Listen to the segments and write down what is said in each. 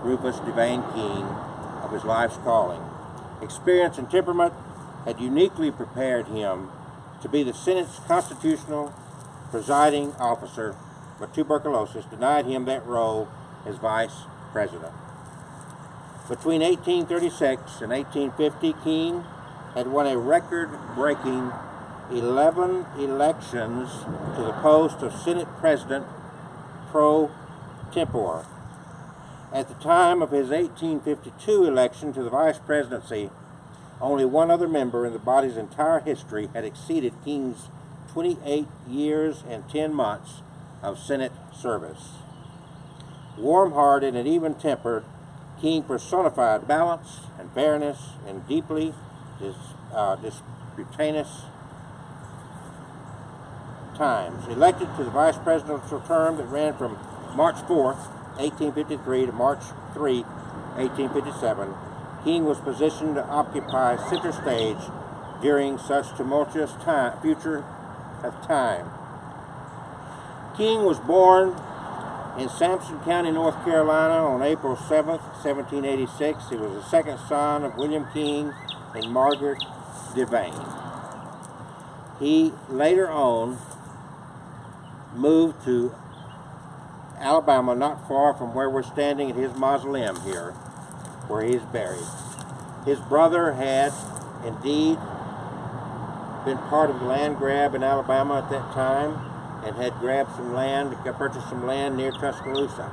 Rufus DeVane King of his life's calling. Experience and temperament had uniquely prepared him to be the Senate's constitutional presiding officer, but tuberculosis denied him that role as vice president. Between 1836 and 1850, King had won a record-breaking 11 elections to the post of Senate President pro tempore. At the time of his 1852 election to the vice presidency, only one other member in the body's entire history had exceeded King's 28 years and 10 months of Senate service. Warm-hearted and even-tempered, King personified balance and fairness in deeply disputatious times. Elected to the vice presidential term that ran from March 4, 1853 to March 3, 1857, King was positioned to occupy center stage during such tumultuous future of time. King was born in Sampson County, North Carolina on April 7, 1786. He was the second son of William King and Margaret DeVane. He later on moved to Alabama, not far from where we're standing at his mausoleum here, where he is buried. His brother had indeed been part of the land grab in Alabama at that time and had grabbed some land, purchased some land near Tuscaloosa,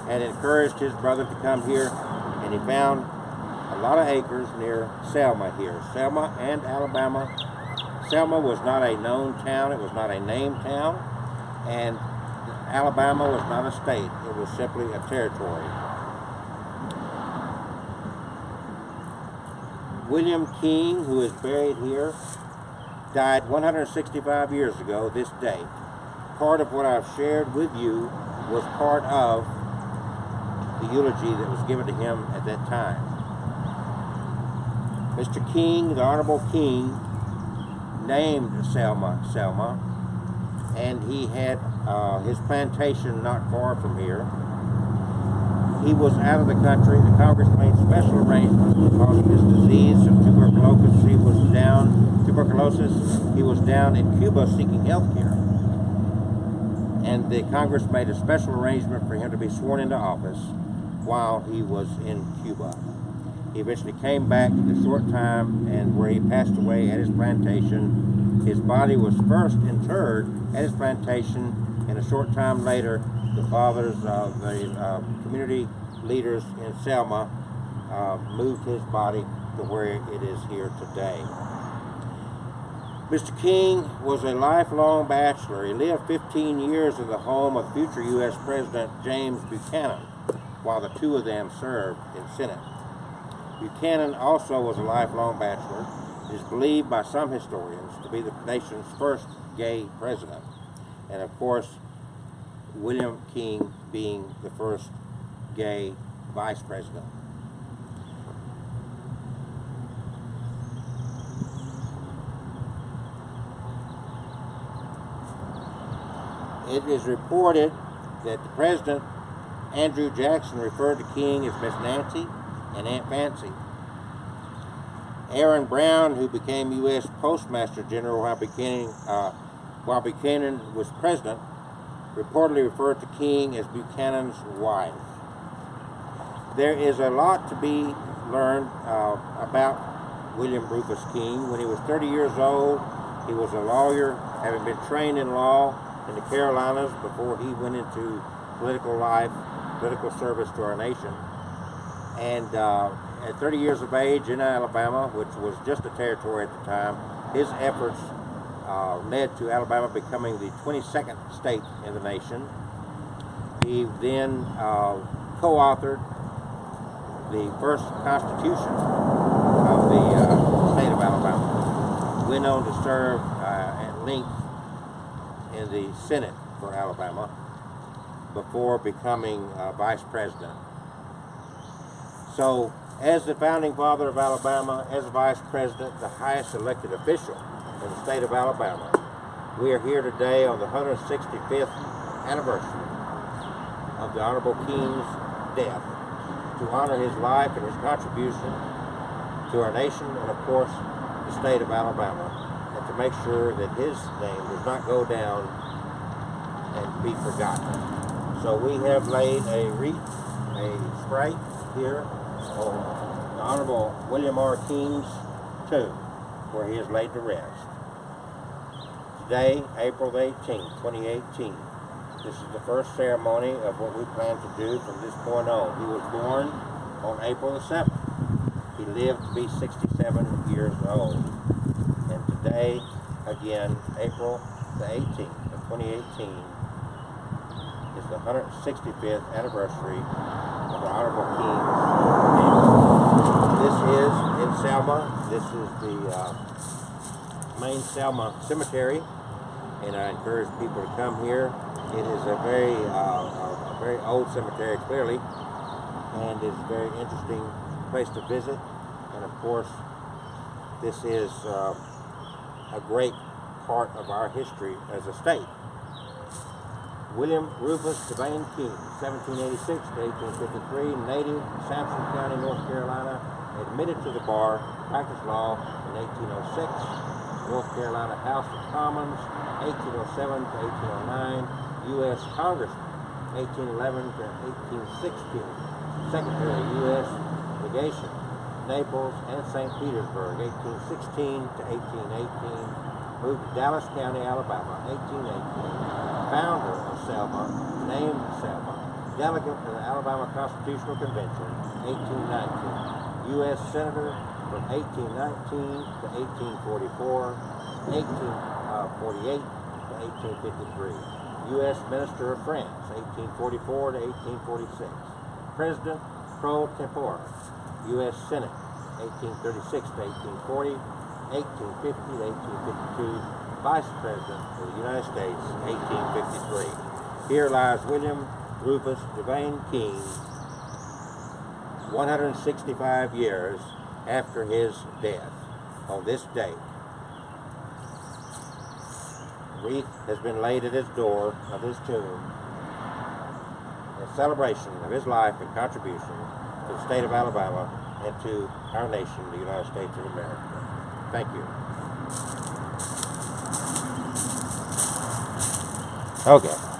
and encouraged his brother to come here, and he found a lot of acres near Selma here. Selma and Alabama. Selma was not a known town, it was not a named town, and Alabama was not a state, it was simply a territory. William King, who is buried here, died 165 years ago this day. Part of what I've shared with you was part of the eulogy that was given to him at that time. Mr. King, the Honorable King, named Selma, and he had his plantation not far from here. He was out of the country. The Congress made special arrangements because of his disease of tuberculosis. He was down in Cuba seeking health care. And the Congress made a special arrangement for him to be sworn into office while he was in Cuba. He eventually came back a short time, and where he passed away at his plantation. His body was first interred at his plantation, and a short time later, the fathers of the community leaders in Selma moved his body to where it is here today. Mr. King was a lifelong bachelor. He lived 15 years in the home of future U.S. President James Buchanan, while the two of them served in Senate. Buchanan also was a lifelong bachelor. It is believed by some historians to be the nation's first gay president, and of course, William King being the first gay vice president. It is reported that the President, Andrew Jackson, referred to King as Miss Nancy and Aunt Fancy. Aaron Brown, who became U.S. Postmaster General while Buchanan was president, reportedly referred to King as Buchanan's wife. There is a lot to be learned about William Rufus King. When he was 30 years old, he was a lawyer, having been trained in law in the Carolinas before he went into political life, political service to our nation. And at 30 years of age in Alabama, which was just a territory at the time, his efforts led to Alabama becoming the 22nd state in the nation. He then co-authored the first constitution of the state of Alabama. Went on to serve at length in the Senate for Alabama before becoming vice president. So, as the founding father of Alabama, as vice president, the highest elected official in the state of Alabama, we are here today on the 165th anniversary of the Honorable King's death. to honor his life and his contribution to our nation and, of course, the state of Alabama, and to make sure that his name does not go down and be forgotten. So we have laid a wreath, a spray here on the Honorable William R. King's tomb, where he is laid to rest. Today, April the 18th, 2018, this is the first ceremony of what we plan to do from this point on. He was born on April the 7th. He lived to be 67 years old. And today, again, April the 18th of 2018, is the 165th anniversary of the Honorable King's death. This is in Selma. This is the main Selma cemetery, and I encourage people to come here. It is a very old cemetery, clearly, and it's a very interesting place to visit. And of course, this is a great part of our history as a state. William Rufus DeVane King, 1786 to 1853, native Sampson County, North Carolina, admitted to the bar, practiced law in 1806, North Carolina House of Commons, 1807 to 1809, U.S. Congressman, 1811 to 1816, Secretary of U.S. Legation, Naples and St. Petersburg, 1816 to 1818, moved to Dallas County, Alabama, 1818, founder of Selma, named Selma, delegate to the Alabama Constitutional Convention, 1819, U.S. Senator from 1819 to 1844, 1848 to 1853. U.S. Minister of France, 1844 to 1846. President pro tempore, U.S. Senate, 1836 to 1840, 1850 to 1852. Vice President of the United States, 1853. Here lies William Rufus DeVane King, 165 years after his death on this date. Wreath has been laid at his door of his tomb in celebration of his life and contribution to the state of Alabama and to our nation, the United States of America. Thank you. Okay.